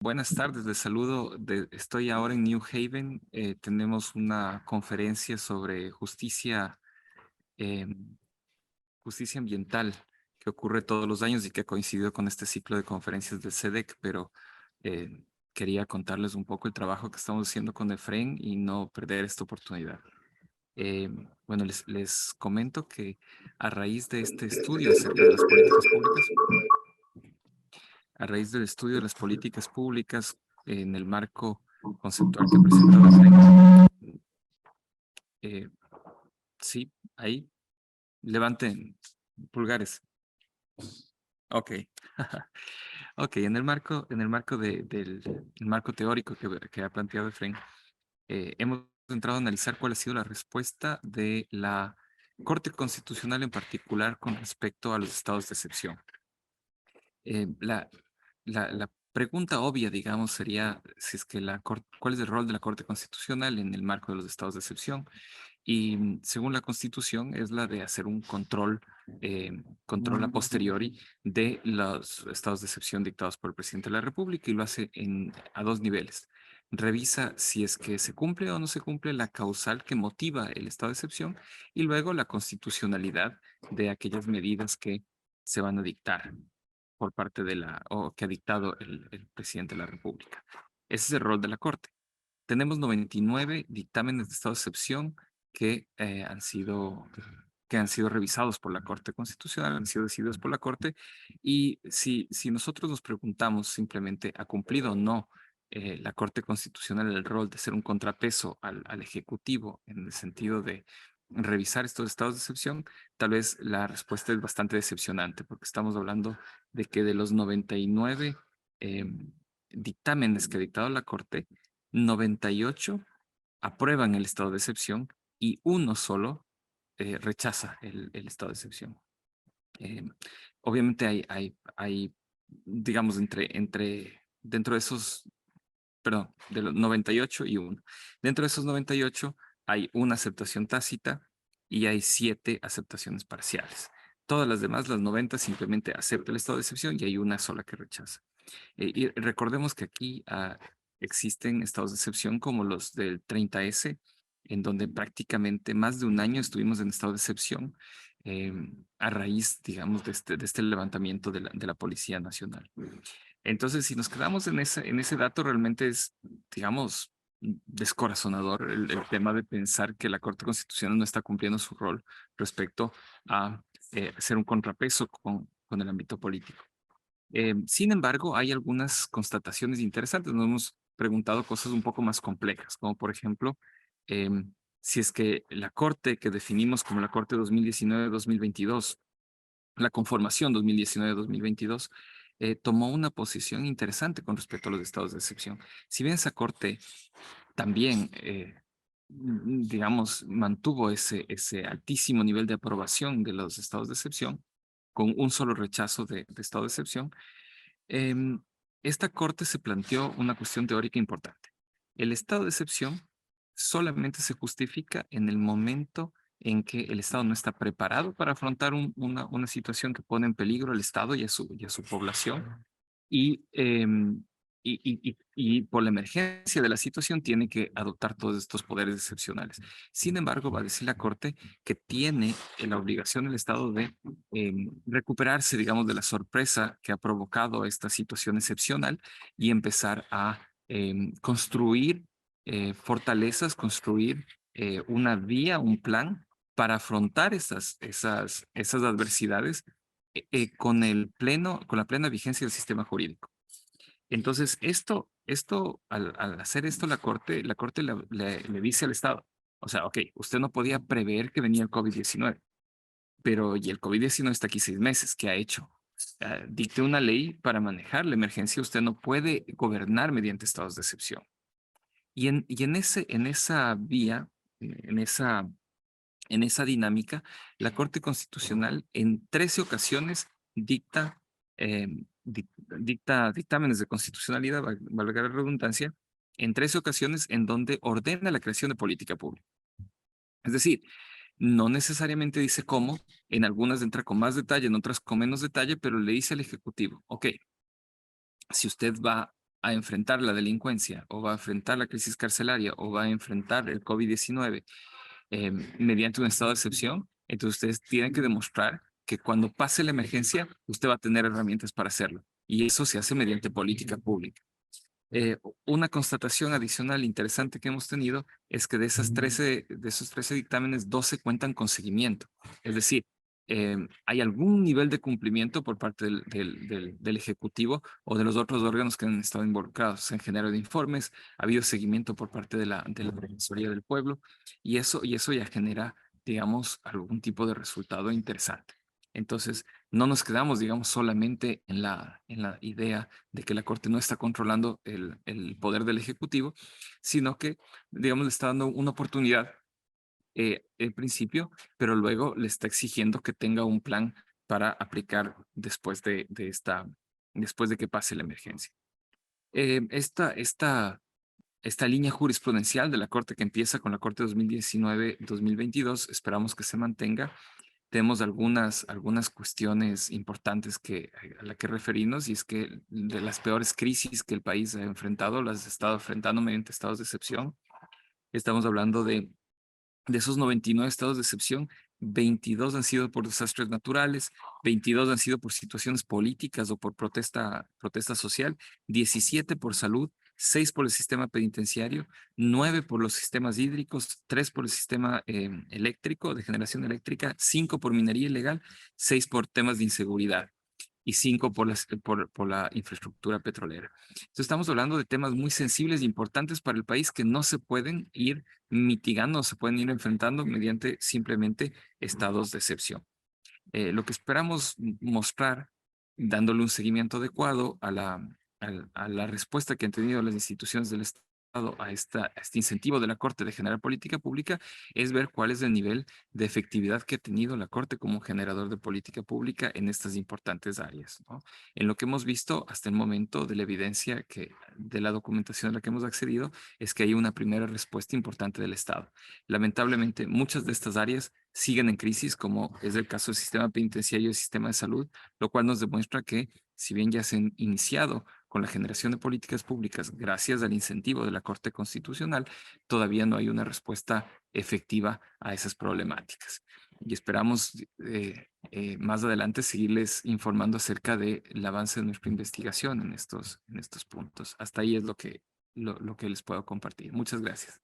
Buenas tardes, les saludo. Estoy ahora en New Haven. Tenemos una conferencia sobre eh, justicia ambiental que ocurre todos los años y que ha coincidido con este ciclo de conferencias del SEDEC, pero quería contarles un poco el trabajo que estamos haciendo con EFREN y no perder esta oportunidad. Eh, bueno, les comento que a raíz de este estudio acerca de las políticas públicas, a raíz del estudio de las políticas públicas en el marco conceptual que ha presentado Efraín. Eh, sí, ahí, levanten pulgares. Ok. Ok, en el marco del marco teórico que ha planteado Efraín, hemos entrado a analizar cuál ha sido la respuesta de la Corte Constitucional en particular con respecto a los estados de excepción. La pregunta obvia, digamos, sería si es que ¿cuál es el rol de la Corte Constitucional en el marco de los estados de excepción? Y según la Constitución es la de hacer un control a posteriori de los estados de excepción dictados por el presidente de la República y lo hace a dos niveles. Revisa si es que se cumple o no se cumple la causal que motiva el estado de excepción y luego la constitucionalidad de aquellas medidas que se van a dictar por parte o que ha dictado el presidente de la República. Ese es el rol de la Corte. Tenemos 99 dictámenes de estado de excepción que, que han sido revisados por la Corte Constitucional, han sido decididos por la Corte, y si nosotros nos preguntamos simplemente, ¿ha cumplido o no la Corte Constitucional el rol de ser un contrapeso al Ejecutivo en el sentido de revisar estos estados de excepción? Tal vez la respuesta es bastante decepcionante, porque estamos hablando de que de los 99 dictámenes que ha dictado la Corte, 98 aprueban el estado de excepción y uno solo rechaza el estado de excepción. Eh, Obviamente digamos, dentro de esos, perdón, de los 98 y uno. Dentro de esos 98 hay una aceptación tácita y hay 7 aceptaciones parciales. Todas las demás, las 90, simplemente acepta el estado de excepción y hay una sola que rechaza. Y recordemos que aquí existen estados de excepción como los del 30S, en donde prácticamente más de un año estuvimos en estado de excepción eh, a raíz, digamos, de este levantamiento de la Policía Nacional. Entonces, si nos quedamos en ese dato, realmente es, digamos, descorazonador el tema de pensar que la Corte Constitucional no está cumpliendo su rol respecto a ser un contrapeso con el ámbito político. Sin embargo, hay algunas constataciones interesantes. Nos hemos preguntado cosas un poco más complejas, como por ejemplo, si es que la Corte que definimos como la Corte 2019-2022, la conformación 2019-2022, tomó una posición interesante con respecto a los estados de excepción. Si bien esa Corte también, digamos, mantuvo ese altísimo nivel de aprobación de los estados de excepción, con un solo rechazo de estado de excepción, Em, esta corte se planteó una cuestión teórica importante. El estado de excepción solamente se justifica en el momento en que el Estado no está preparado para afrontar una situación que pone en peligro al Estado y a su población y, y por la emergencia de la situación tiene que adoptar todos estos poderes excepcionales. Sin embargo, va a decir la Corte que tiene la obligación del Estado de recuperarse, digamos, de la sorpresa que ha provocado esta situación excepcional y empezar a construir fortalezas, construir una vía, un plan para afrontar esas adversidades con la plena vigencia del sistema jurídico. Entonces, al hacer esto la corte le dice al Estado, o sea, ok, usted no podía prever que venía el COVID-19, pero y el COVID-19 está aquí 6 meses, ¿qué ha hecho? Dicte una ley para manejar la emergencia, usted no puede gobernar mediante estados de excepción. Y en esa vía, en esa en esa dinámica, la Corte Constitucional en 13 ocasiones dicta dictámenes de constitucionalidad, valga la redundancia, en 13 ocasiones en donde ordena la creación de política pública. Es decir, no necesariamente dice cómo, en algunas entra con más detalle, en otras con menos detalle, pero le dice al Ejecutivo, ok, si usted va a enfrentar la delincuencia o va a enfrentar la crisis carcelaria o va a enfrentar el COVID-19 mediante un estado de excepción, entonces ustedes tienen que demostrar que cuando pase la emergencia, usted va a tener herramientas para hacerlo. Y eso se hace mediante política pública. Una constatación adicional interesante que hemos tenido es que de esos 13 dictámenes, 12 cuentan con seguimiento. Es decir, hay algún nivel de cumplimiento por parte del Ejecutivo o de los otros órganos que han estado involucrados en generar informes, ha habido seguimiento por parte de la Defensoría del Pueblo y eso ya genera, digamos, algún tipo de resultado interesante. Entonces, no nos quedamos, digamos, solamente en la idea de que la Corte no está controlando el poder del Ejecutivo, sino que, digamos, le está dando una oportunidad en principio, pero luego le está exigiendo que tenga un plan para aplicar después de que pase la emergencia. Eh, esta, esta, esta línea jurisprudencial de la Corte que empieza con la Corte 2019-2022, esperamos que se mantenga. Tenemos algunas cuestiones importantes a las que referirnos, y es que de las peores crisis que el país ha enfrentado, las ha estado enfrentando mediante estados de excepción. Estamos hablando de esos 99 estados de excepción, 22 han sido por desastres naturales, 22 han sido por situaciones políticas o por protesta social, 17 por salud, 6 por el sistema penitenciario, 9 por los sistemas hídricos, 3 por el sistema eléctrico, de generación eléctrica, 5 por minería ilegal, 6 por temas de inseguridad y 5 por la infraestructura petrolera. Entonces estamos hablando de temas muy sensibles e importantes para el país que no se pueden ir mitigando, se pueden ir enfrentando mediante simplemente estados de excepción. Lo que esperamos mostrar, dándole un seguimiento adecuado a la respuesta que han tenido las instituciones del Estado a este incentivo de la Corte de generar política pública, es ver cuál es el nivel de efectividad que ha tenido la Corte como generador de política pública en estas importantes áreas, ¿no? En lo que hemos visto hasta el momento de la evidencia de la documentación a la que hemos accedido, es que hay una primera respuesta importante del Estado. Lamentablemente, muchas de estas áreas siguen en crisis, como es el caso del sistema penitenciario y el sistema de salud, lo cual nos demuestra que, si bien ya se han iniciado con la generación de políticas públicas gracias al incentivo de la Corte Constitucional, todavía no hay una respuesta efectiva a esas problemáticas. Y esperamos más adelante seguirles informando acerca del avance de nuestra investigación en estos puntos. Hasta ahí es lo que les puedo compartir. Muchas gracias.